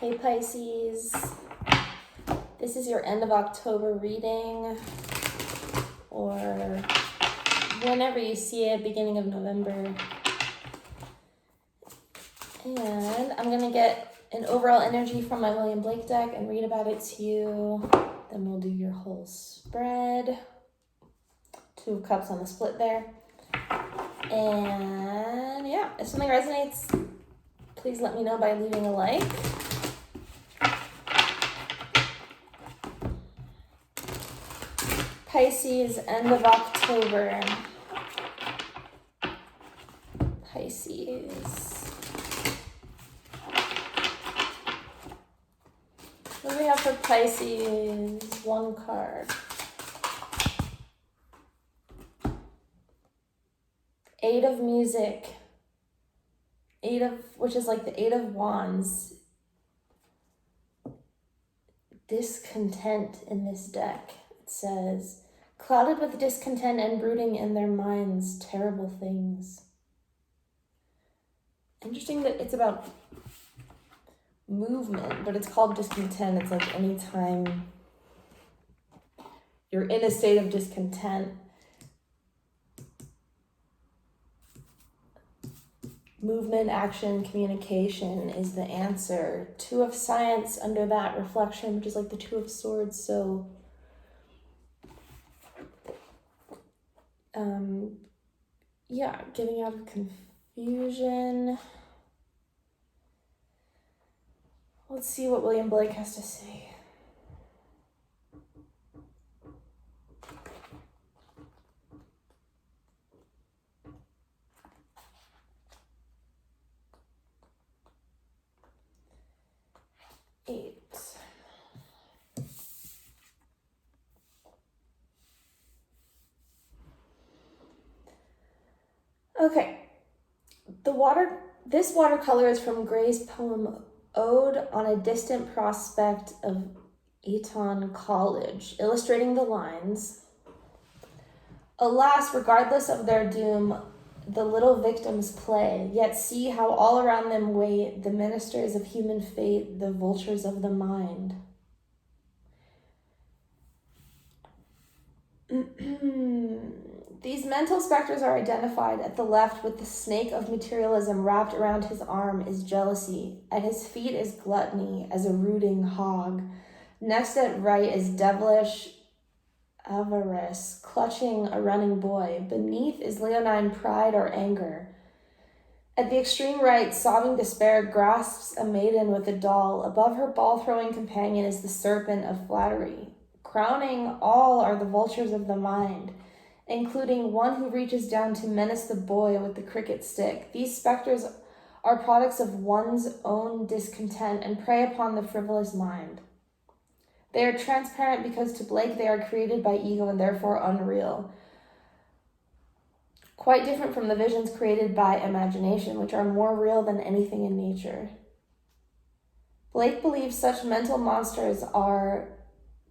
Hey Pisces, this is your end of October reading, or whenever you see it, beginning of November. And I'm going to get an overall energy from my William Blake deck and read about it to you. Then we'll do your whole spread. 2 of Cups on the split there. And yeah, if something resonates, please let me know by leaving a like. Pisces, end of October. Pisces. What do we have for Pisces? 1 card. 8 of music. Which is like the 8 of wands. Discontent in this deck. It says, clouded with discontent and brooding in their minds terrible things. Interesting that it's about movement, but it's called discontent. It's like anytime you're in a state of discontent, movement, action, communication is the answer. 2 of Science under that reflection, which is like the 2 of Swords. So yeah, getting out of confusion. Let's see what William Blake has to say. Eight. Okay. This watercolor is from Gray's poem Ode on a Distant Prospect of Eton College, illustrating the lines. Alas, regardless of their doom, the little victims play, yet see how all around them wait the ministers of human fate, the vultures of the mind. These mental specters are identified at the left with the snake of materialism wrapped around his arm is jealousy. At his feet is gluttony as a rooting hog. Next at right is devilish avarice, clutching a running boy. Beneath is leonine pride or anger. At the extreme right, sobbing despair grasps a maiden with a doll. Above her ball-throwing companion is the serpent of flattery. Crowning all are the vultures of the mind, including one who reaches down to menace the boy with the cricket stick. These specters are products of one's own discontent and prey upon the frivolous mind. They are transparent because to Blake they are created by ego and therefore unreal. Quite different from the visions created by imagination, which are more real than anything in nature. Blake believes such mental monsters are,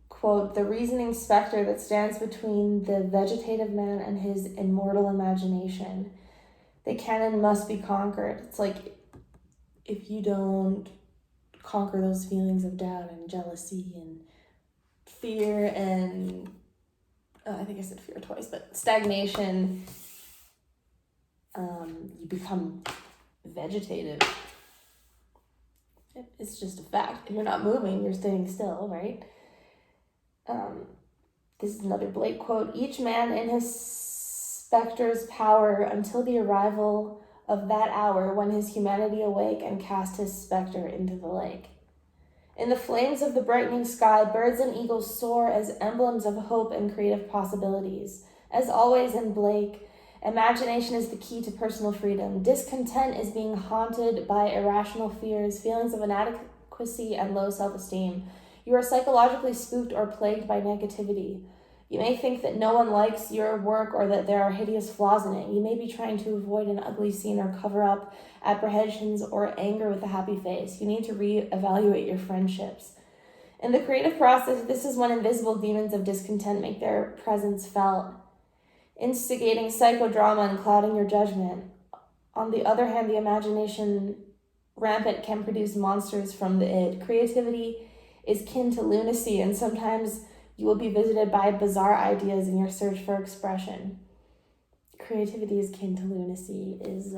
quote, the reasoning specter that stands between the vegetative man and his immortal imagination. They can and must be conquered. It's like, if you don't conquer those feelings of doubt and jealousy and fear and, I think I said fear twice, but stagnation, you become vegetative. It's just a fact. If you're not moving, you're staying still, right? This is another Blake quote. Each man in his specter's power until the arrival of that hour when his humanity awake and cast his specter into the lake. In the flames of the brightening sky, birds and eagles soar as emblems of hope and creative possibilities. As always in Blake, imagination is the key to personal freedom. Discontent is being haunted by irrational fears, feelings of inadequacy, and low self-esteem. You are psychologically spooked or plagued by negativity. You may think that no one likes your work or that there are hideous flaws in it. You may be trying to avoid an ugly scene or cover up apprehensions or anger with a happy face. You need to reevaluate your friendships. In the creative process, this is when invisible demons of discontent make their presence felt, instigating psychodrama and clouding your judgment. On the other hand, the imagination rampant can produce monsters from the id. Creativity is kin to lunacy, and sometimes you will be visited by bizarre ideas in your search for expression. Creativity is kin to lunacy is,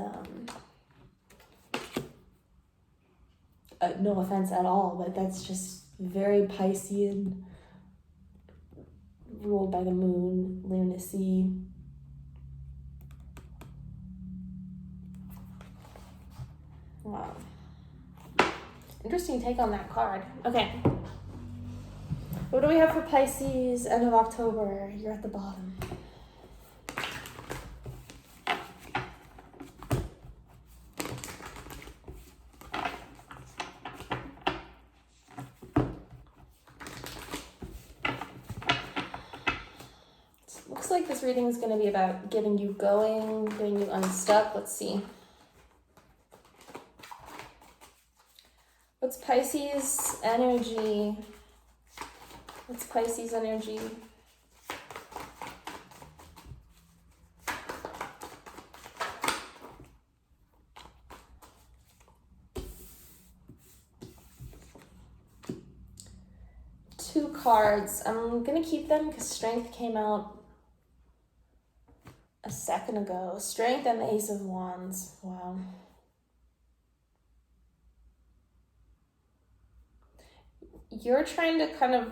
no offense at all, but that's just very Piscean, ruled by the moon, lunacy. Wow. Interesting take on that card. Okay. What do we have for Pisces, end of October? You're at the bottom. Looks like this reading is going to be about getting you going, getting you unstuck. Let's see. What's Pisces energy? What's Pisces energy? Two cards. I'm going to keep them because Strength came out a second ago. Strength and the Ace of Wands. Wow. You're trying to kind of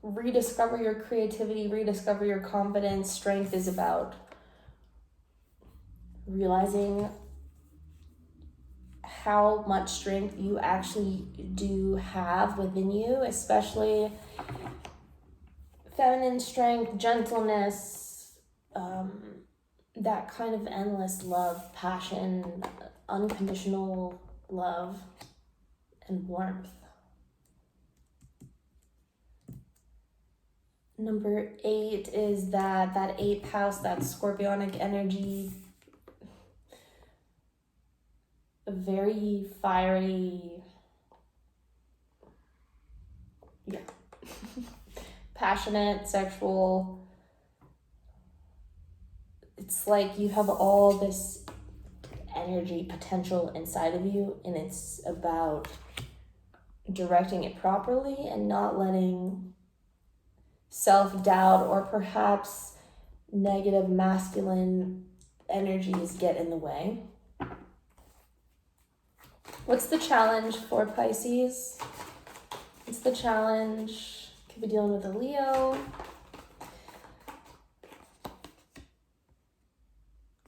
rediscover your creativity, rediscover your confidence. Strength is about realizing how much strength you actually do have within you, especially feminine strength, gentleness, that kind of endless love, passion, unconditional love, and warmth. Number 8 is that 8th house, that scorpionic energy, very fiery, yeah, passionate, sexual. It's like you have all this energy potential inside of you, and it's about directing it properly and not letting self-doubt or perhaps negative masculine energies get in the way. What's the challenge for Pisces? What's the challenge? Could be dealing with a Leo.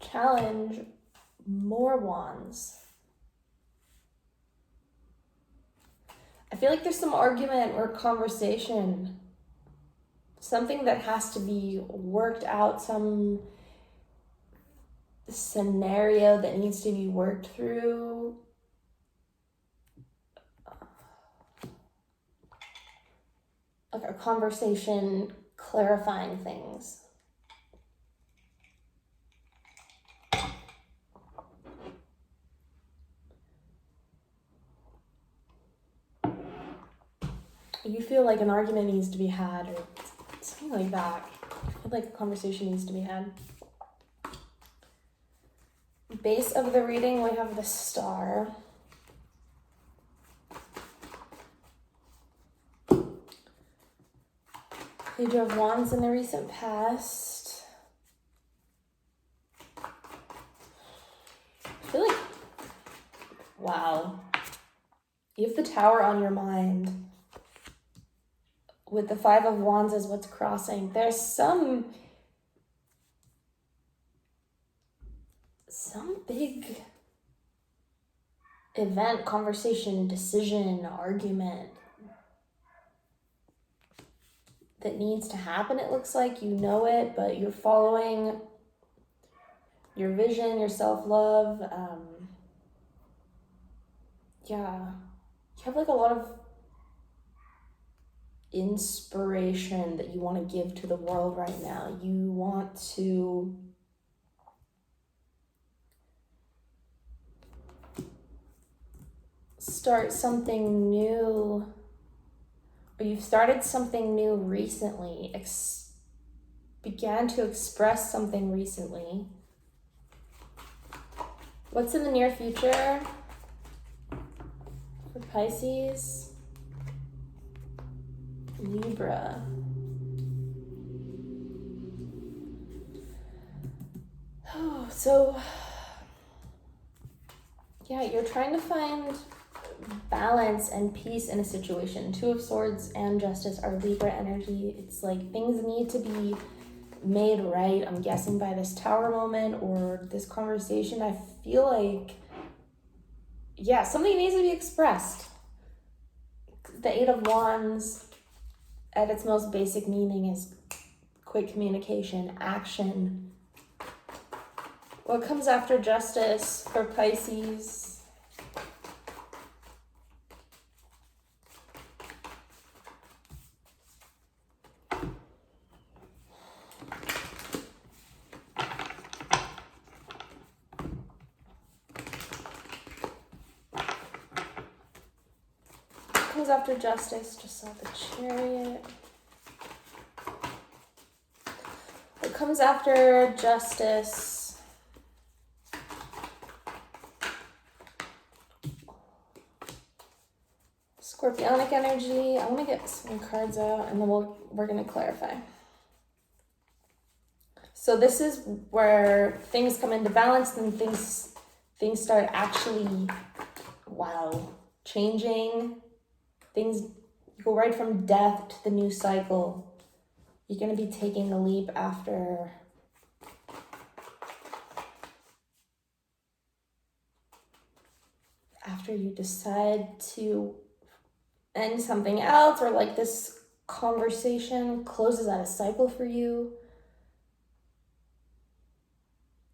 Challenge, more wands. I feel like there's some argument or conversation, something that has to be worked out, some scenario that needs to be worked through. Like a conversation clarifying things. You feel like an argument needs to be had or something like that. I feel like a conversation needs to be had. Base of the reading, we have the Star. Page of Wands in the recent past. I feel like, wow. You have the Tower on your mind. With the 5 of Wands is what's crossing. There's some big event, conversation, decision, argument that needs to happen. It looks like you know it, but you're following your vision, your self-love. Yeah, you have like a lot of inspiration that you want to give to the world right now. You want to start something new, or you've started something new recently, began to express something recently. What's in the near future? Pisces, Libra. Oh, so yeah, you're trying to find balance and peace in a situation. Two of Swords and Justice are Libra energy. It's like things need to be made right, I'm guessing, by this Tower moment or this conversation. I feel like, yeah, something needs to be expressed. The Eight of Wands, at its most basic meaning, is quick communication, action. What comes after Justice for Pisces? Comes after Justice, just saw the Chariot. What comes after Justice? Scorpionic energy. I want to get some cards out and then we're going to clarify. So this is where things come into balance and things start actually, wow, changing. Things go right from death to the new cycle. You're going to be taking the leap after you decide to end something else, or like this conversation closes out a cycle for you.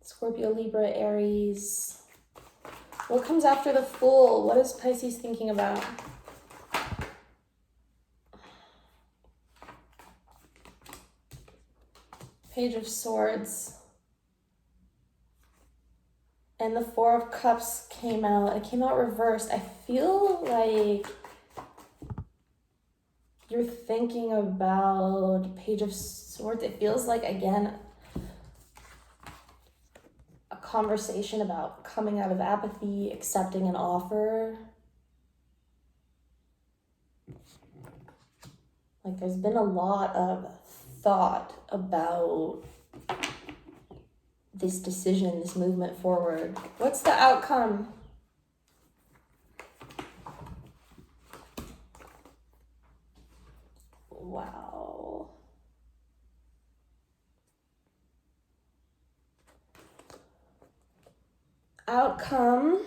Scorpio, Libra, Aries. What comes after the Fool? What is Pisces thinking about? Page of Swords. And the Four of Cups came out. It came out reversed. I feel like you're thinking about Page of Swords. It feels like, again, a conversation about coming out of apathy, accepting an offer. Like there's been a lot of thought about this decision, this movement forward. What's the outcome? Wow. Outcome.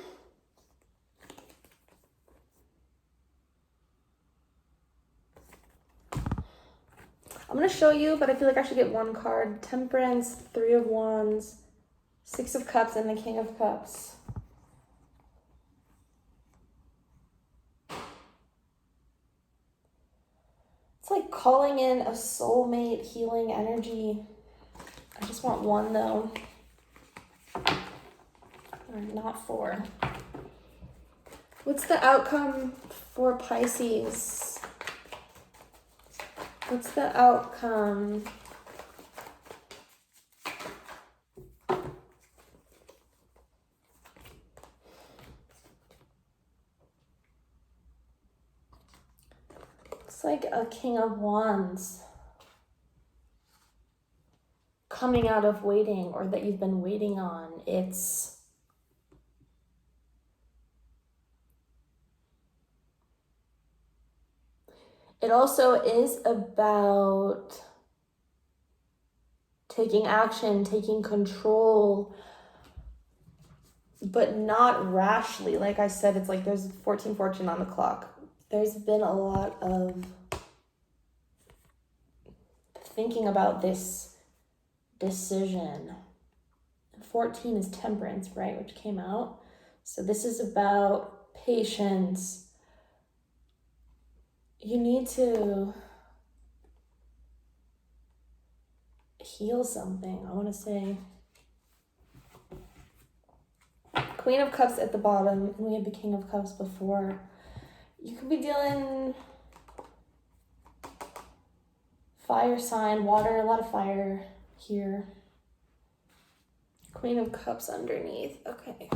I'm going to show you, but I feel like I should get one card. Temperance, Three of Wands, Six of Cups, and the King of Cups. It's like calling in a soulmate healing energy. I just want one though. Or not four. What's the outcome for Pisces? What's the outcome? Looks like a King of Wands coming out of waiting, or that you've been waiting on. It also is about taking action, taking control, but not rashly. Like I said, it's like there's 14 fortune on the clock. There's been a lot of thinking about this decision. 14 is temperance, right, which came out. So this is about patience. You need to heal something, I want to say. Queen of Cups at the bottom, and we had the King of Cups before. You could be dealing fire sign, water, a lot of fire here. Queen of Cups underneath. Okay.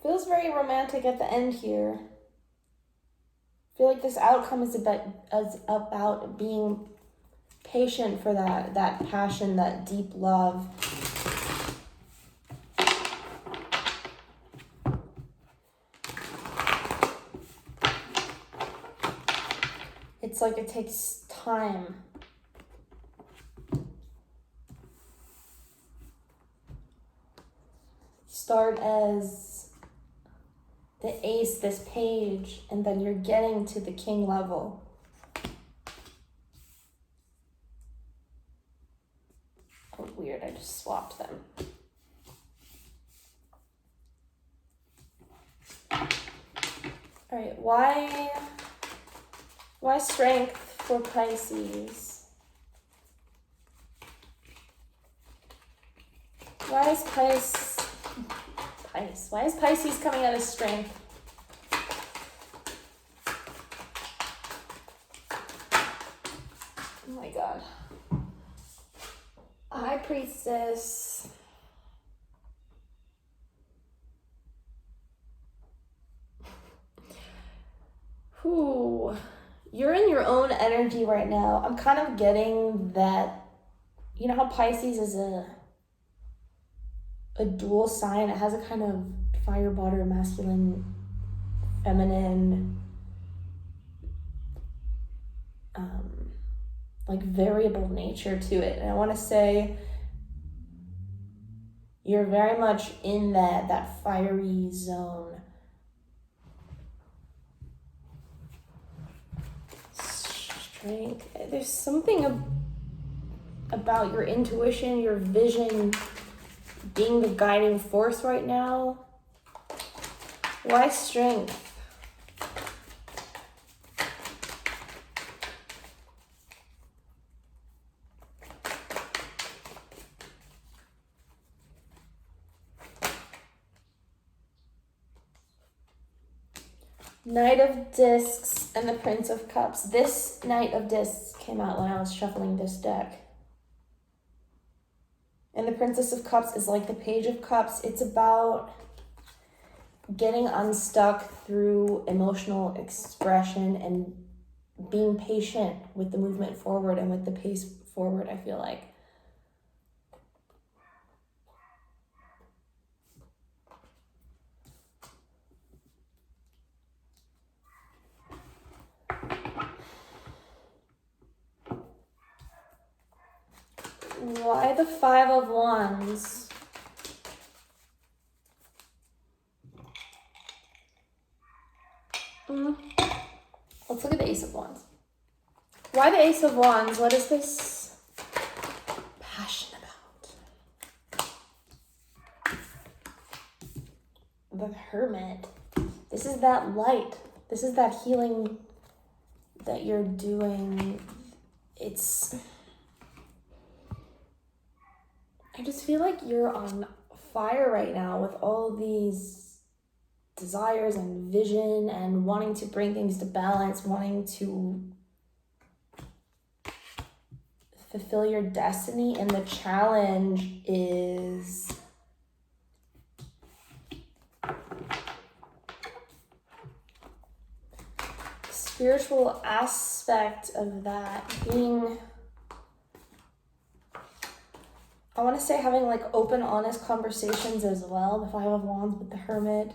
Feels very romantic at the end here. I feel like this outcome is about being patient for that passion, that deep love. It's like it takes time. Start as the ace, this page, and then you're getting to the king level. Oh, weird, I just swapped them. All right, why strength for Pisces? Why is Pisces coming out of strength? Oh my God. High Priestess. Whew. You're in your own energy right now. I'm kind of getting that, you know how Pisces is a dual sign? It has a kind of fire, water, masculine, feminine, like variable nature to it. And I want to say you're very much in that fiery zone. Strength. There's something about your intuition, your vision being the guiding force right now. Why strength? Knight of Discs and the Prince of Cups. This Knight of Discs came out when I was shuffling this deck. And the Princess of Cups is like the Page of Cups. It's about getting unstuck through emotional expression and being patient with the movement forward and with the pace forward, I feel like. Why the Five of Wands? Let's look at the Ace of Wands. Why the Ace of Wands? What is this passion about? The Hermit. This is that light. This is that healing that you're doing. I just feel like you're on fire right now with all these desires and vision and wanting to bring things to balance, wanting to fulfill your destiny. And the challenge is spiritual aspect of that being, I want to say having like open, honest conversations as well. The Five of Wands with the Hermit,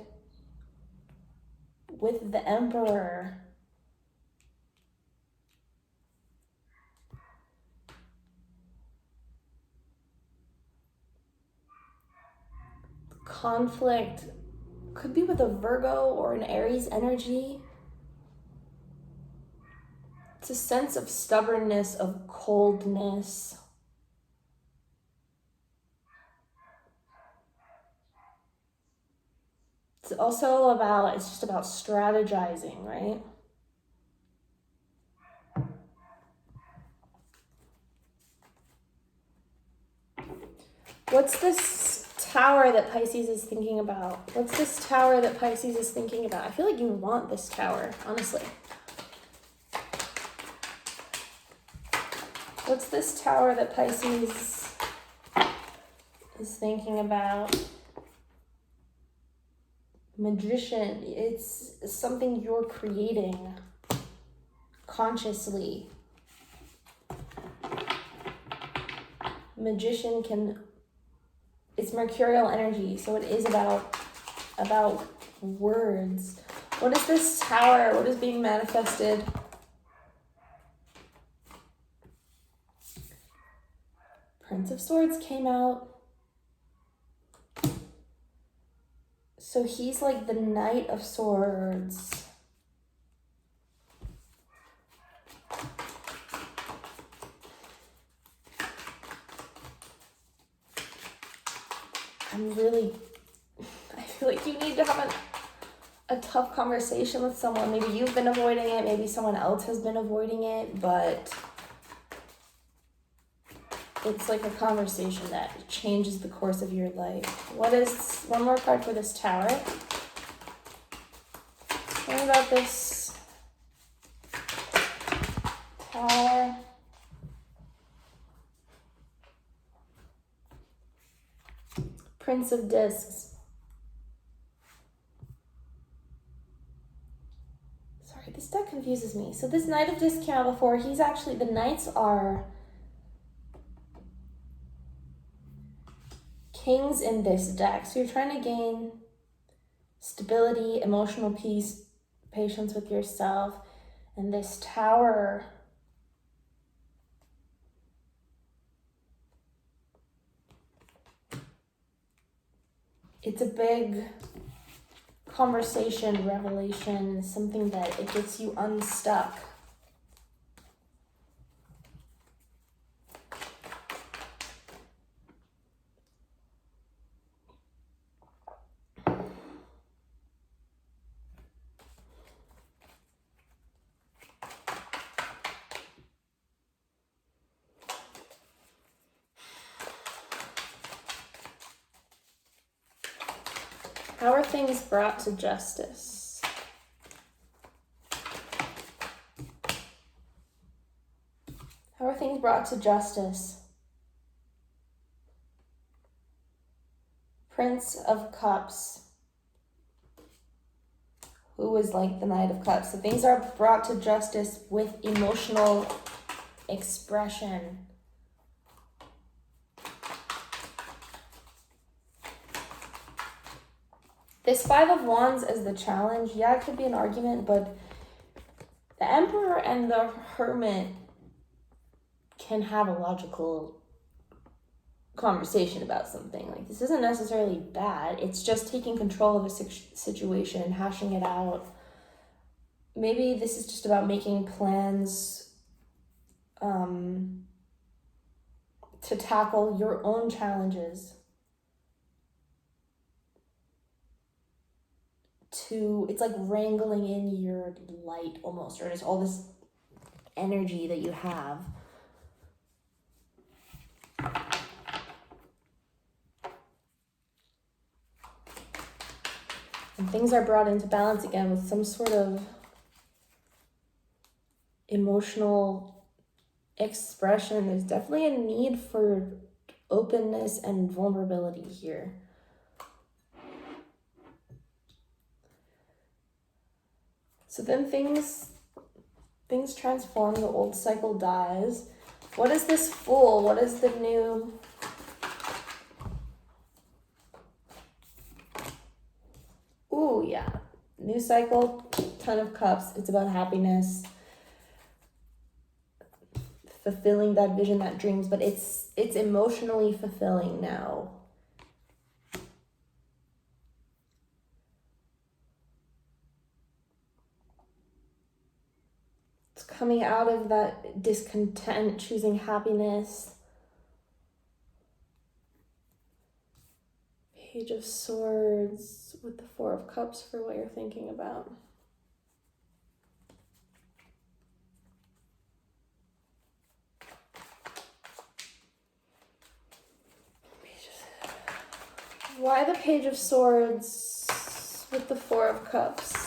with the Emperor. Conflict could be with a Virgo or an Aries energy. It's a sense of stubbornness, of coldness. It's just about strategizing, right? What's this tower that Pisces is thinking about? What's this tower that Pisces is thinking about? I feel like you want this tower, honestly. What's this tower that Pisces is thinking about? Magician, it's something you're creating consciously. Magician it's mercurial energy, so it is about words. What is this tower? What is being manifested? Prince of Swords came out. So he's like the Knight of Swords. I feel like you need to have a tough conversation with someone. Maybe you've been avoiding it, maybe someone else has been avoiding it, but it's like a conversation that changes the course of your life. What is one more card for this tower? What about this tower? Prince of Discs. Sorry, this deck confuses me. So this Knight of Discs came out before. He's actually, the Knights are kings in this deck. So you're trying to gain stability, emotional peace, patience with yourself. And this tower, it's a big conversation, revelation, something that it gets you unstuck. How are things brought to justice? How are things brought to justice? Prince of Cups. Who is like the Knight of Cups? So things are brought to justice with emotional expression. This Five of Wands as the challenge, yeah, it could be an argument, but the Emperor and the Hermit can have a logical conversation about something. Like, this isn't necessarily bad. It's just taking control of a situation and hashing it out. Maybe this is just about making plans to tackle your own challenges. It's like wrangling in your light almost, or just all this energy that you have. And things are brought into balance again with some sort of emotional expression. There's definitely a need for openness and vulnerability here. So then things transform, the old cycle dies. What is this Fool? What is the new? Ooh, yeah. New cycle, Ten of Cups. It's about happiness, fulfilling that vision, that dreams, but it's emotionally fulfilling now. It's coming out of that discontent, choosing happiness. Page of Swords with the Four of Cups for what you're thinking about. Why the Page of Swords with the Four of Cups?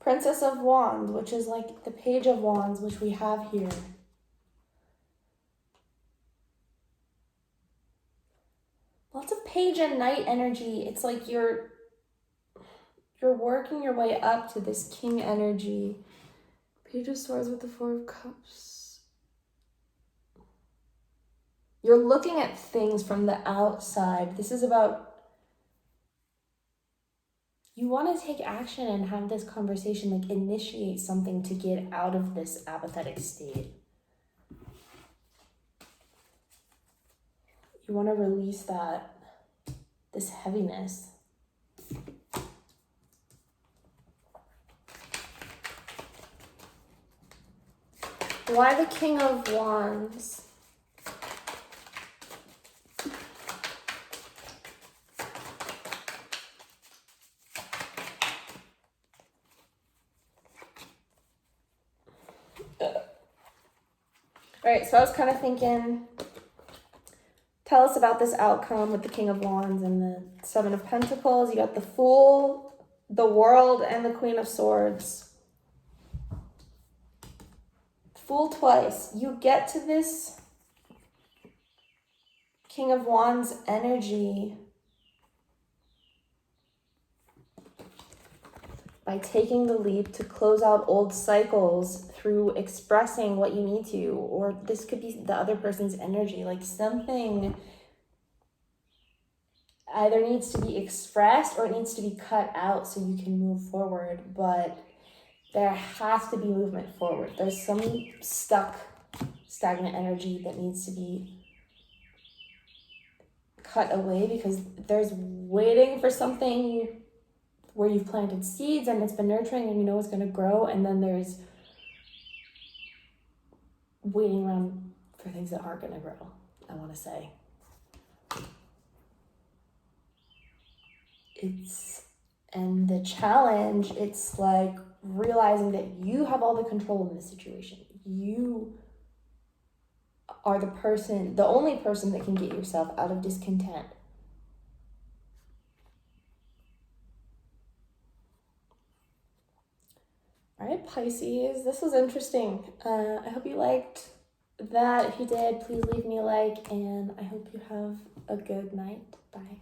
Princess of Wands, which is like the Page of Wands, which we have here. Lots of Page and Knight energy. It's like you're working your way up to this King energy. Page of Swords with the Four of Cups. You're looking at things from the outside. This is about, you want to take action and have this conversation, like initiate something to get out of this apathetic state. You want to release this heaviness. Why the King of Wands? All right, so I was kind of thinking, tell us about this outcome with the King of Wands and the Seven of Pentacles. You got the Fool, the World, and the Queen of Swords. Fool twice. You get to this King of Wands energy by taking the leap to close out old cycles through expressing what you need to, or this could be the other person's energy, like something either needs to be expressed or it needs to be cut out so you can move forward, but there has to be movement forward. There's some stagnant energy that needs to be cut away because there's waiting for something where you've planted seeds and it's been nurturing and you know it's going to grow, and then there's waiting around for things that aren't going to grow, I want to say. And the challenge, it's like realizing that you have all the control in this situation. You are the only person that can get yourself out of discontent. All right, Pisces, this was interesting. I hope you liked that. If you did, please leave me a like, and I hope you have a good night. Bye.